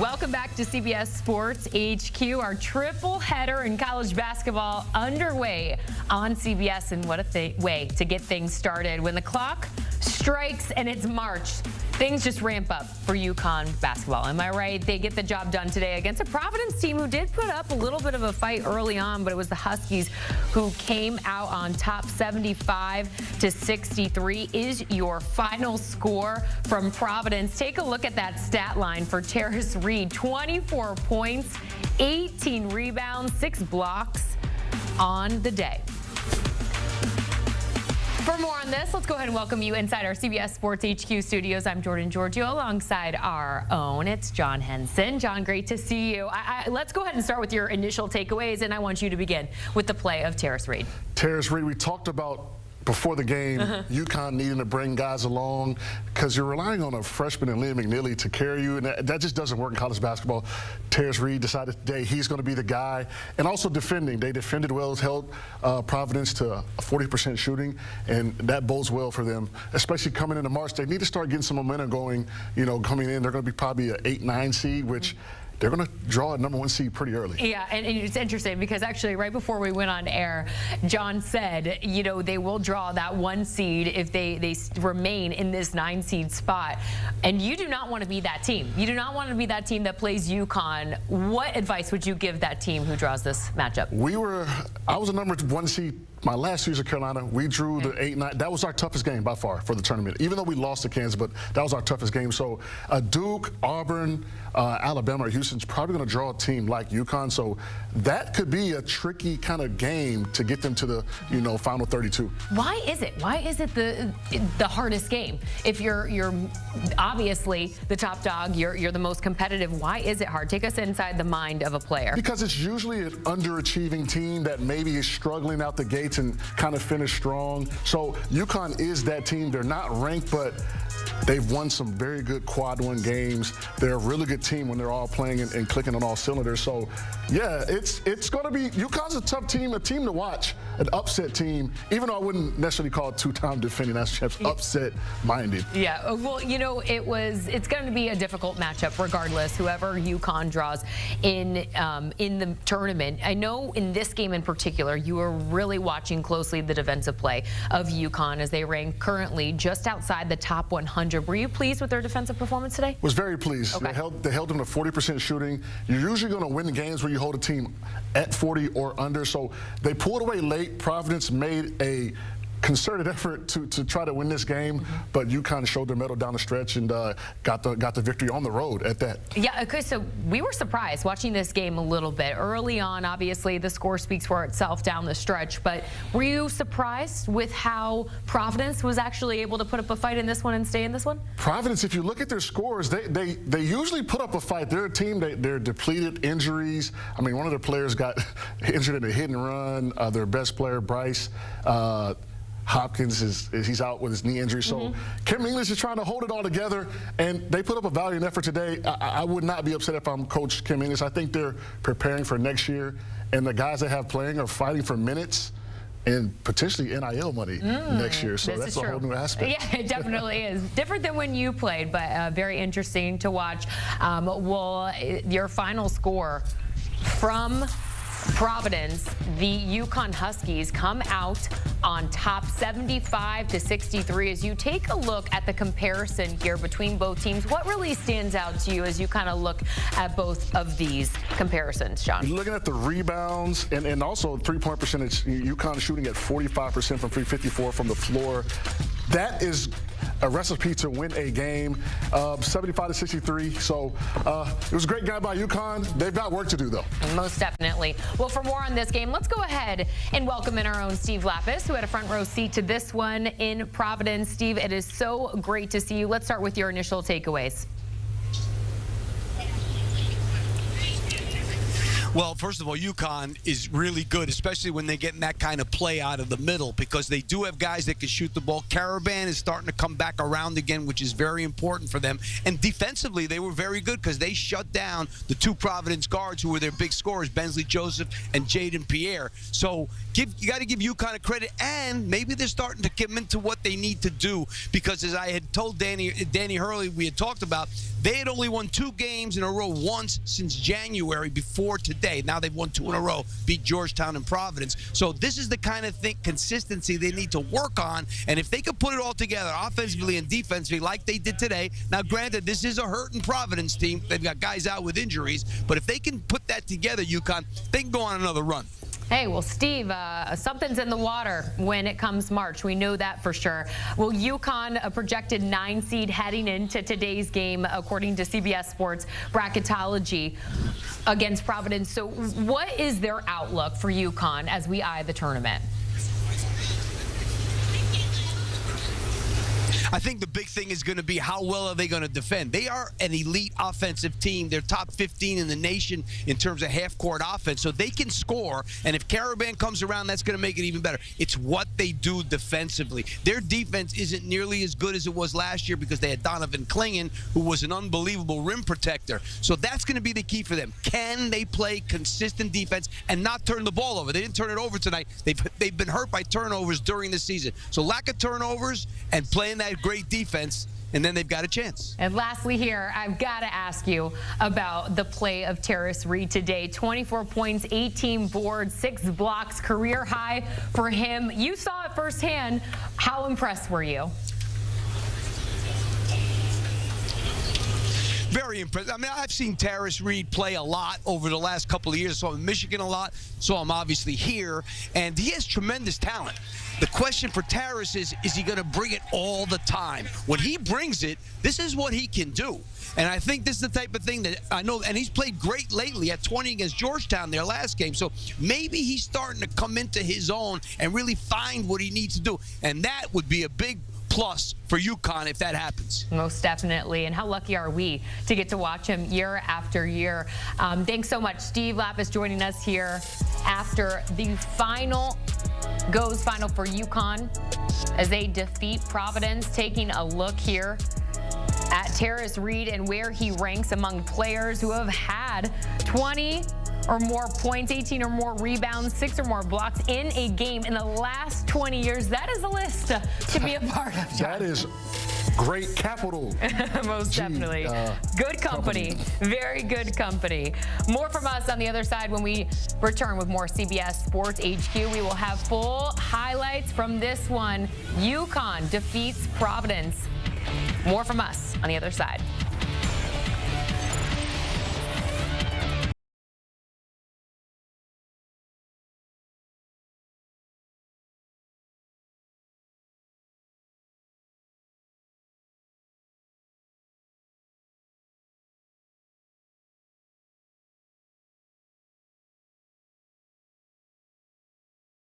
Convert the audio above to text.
Welcome back to CBS Sports HQ. Our triple header in college basketball underway on CBS, and what a way to get things started. When the clock strikes and it's March, things just ramp up for UConn basketball. Am I right? They get the job done today against a Providence team who did put up a little bit of a fight early on, but it was the Huskies who came out on top 75-63 is your final score from Providence. Take a look at that stat line for Terrace Reed. 24 points, 18 rebounds, 6 blocks on the day. For more on this, let's go ahead and welcome you inside our CBS Sports HQ studios. I'm Jordan Giorgio alongside our own. It's John Henson. John, great to see you. Let's go ahead and start with your initial takeaways, and I want you to begin with the play of Terrace Reed. Terrace Reed, we talked about before the game, UConn needing to bring guys along because you're relying on a freshman in Liam McNeely to carry you, and that just doesn't work in college basketball. Terrace Reed decided today he's going to be the guy, and also defending. They defended well, held Providence to 40% shooting, and that bodes well for them, especially coming into March. They need to start getting some momentum going. You know, coming in, they're going to be probably an 8-9 seed, which they're going to draw a #1 seed pretty early. Yeah, and it's interesting because actually right before we went on air, John said, you know, they will draw that 1 seed if they remain in this 9 seed spot. And you do not want to be that team. You do not want to be that team that plays UConn. What advice would you give that team who draws this matchup? I was a #1 seed. My last year's at Carolina, we drew the 8-9. That was our toughest game by far for the tournament, even though we lost to Kansas, but that was our toughest game. So Duke, Auburn, Alabama, or Houston's probably going to draw a team like UConn. So that could be a tricky kind of game to get them to the, you know, final 32. Why is it? Why is it the hardest game? If you're obviously the top dog, you're the most competitive. Why is it hard? Take us inside the mind of a player. Because it's usually an underachieving team that maybe is struggling out the gates and kind of finish strong. So UConn is that team. They're not ranked, but they've won some very good quad 1 games. They're a really good team when they're all playing and clicking on all cylinders. So yeah, it's going to be, UConn's a tough team, a team to watch, an upset team, even though I wouldn't necessarily call it 2-time defending national champs, upset minded. Yeah, well, you know, it's going to be a difficult matchup regardless, whoever UConn draws in the tournament. I know in this game in particular, you are really watching closely the defensive play of UConn as they rank currently just outside the top 100. Were you pleased with their defensive performance today? Was very pleased. Okay. They held them to 40% shooting. You're usually going to win the games where you hold a team at 40 or under. So they pulled away late. Providence made a concerted effort to try to win this game, but UConn showed their mettle down the stretch and got the victory on the road at that. Yeah, okay, so we were surprised watching this game a little bit. Early on, obviously, the score speaks for itself down the stretch, but were you surprised with how Providence was actually able to put up a fight in this one and stay in this one? Providence, if you look at their scores, they usually put up a fight. They're a team, they're depleted, injuries. I mean, one of their players got injured in a hit and run. Their best player, Bryce Hopkins, he's out with his knee injury. So Kim English is trying to hold it all together, and they put up a valiant effort today. I would not be upset if I'm Coach Kim English. I think they're preparing for next year, and the guys they have playing are fighting for minutes and potentially NIL money next year. So that's a whole new aspect. Yeah, it definitely is. Different than when you played, but very interesting to watch. Your final score from Providence, the UConn Huskies come out on top 75-63. As you take a look at the comparison here between both teams, what really stands out to you as you kind of look at both of these comparisons, John? You're looking at the rebounds and also three-point percentage. UConn shooting at 45% from 354 from the floor. That is a recipe to win a game, 75-63. So it was a great guy by UConn. They've got work to do, though. Most definitely. Well, for more on this game, let's go ahead and welcome in our own Steve Lappas, who had a front row seat to this one in Providence. Steve, it is so great to see you. Let's start with your initial takeaways. Well, first of all, UConn is really good, especially when they get that kind of play out of the middle, because they do have guys that can shoot the ball. Caravan is starting to come back around again, which is very important for them. And defensively, they were very good because they shut down the two Providence guards who were their big scorers, Bensley Joseph and Jaden Pierre. So you got to give UConn a credit, and maybe they're starting to get into what they need to do, because as I had told Danny Hurley, we had talked about, they had only won 2 games in a row once since January before today. Now they've won 2 in a row, beat Georgetown and Providence. So this is the kind of consistency they need to work on. And if they could put it all together offensively and defensively like they did today, now granted, this is a hurting Providence team. They've got guys out with injuries. But if they can put that together, UConn, they can go on another run. Hey, well, Steve, something's in the water when it comes March. We know that for sure. Will UConn, a projected 9 seed heading into today's game, according to CBS Sports bracketology, against Providence? So what is their outlook for UConn as we eye the tournament? I think the big thing is going to be how well are they going to defend. They are an elite offensive team. They're top 15 in the nation in terms of half-court offense, so they can score. And if Caravan comes around, that's going to make it even better. It's what they do defensively. Their defense isn't nearly as good as it was last year because they had Donovan Clingan, who was an unbelievable rim protector. So that's going to be the key for them. Can they play consistent defense and not turn the ball over? They didn't turn it over tonight. They've been hurt by turnovers during the season. So lack of turnovers and playing that great defense, and then they've got a chance. And lastly here, I've got to ask you about the play of Terrace Reed today. 24 points, 18 boards, 6 blocks, career high for him. You saw it firsthand. How impressed were you? Very impressive. I mean, I've seen Terrace Reed play a lot over the last couple of years. I saw him in Michigan a lot. Saw him obviously here. And he has tremendous talent. The question for Terrace is he going to bring it all the time? When he brings it, this is what he can do. And I think this is the type of thing that I know, and he's played great lately at 20 against Georgetown their last game. So maybe he's starting to come into his own and really find what he needs to do. And that would be a big plus for UConn if that happens. Most definitely. And how lucky are we to get to watch him year after year. Thanks so much. Steve Lappas joining us here after the final for UConn as they defeat Providence. Taking a look here at Terrace Reed and where he ranks among players who have had 20 or more points, 18 or more rebounds, 6 or more blocks in a game in the last 20 years. That is a list to be a part of, John. That is great capital. Most definitely. Good company. Very good company. More from us on the other side when we return with more CBS Sports HQ. We will have full highlights from this one. UConn defeats Providence. More from us on the other side.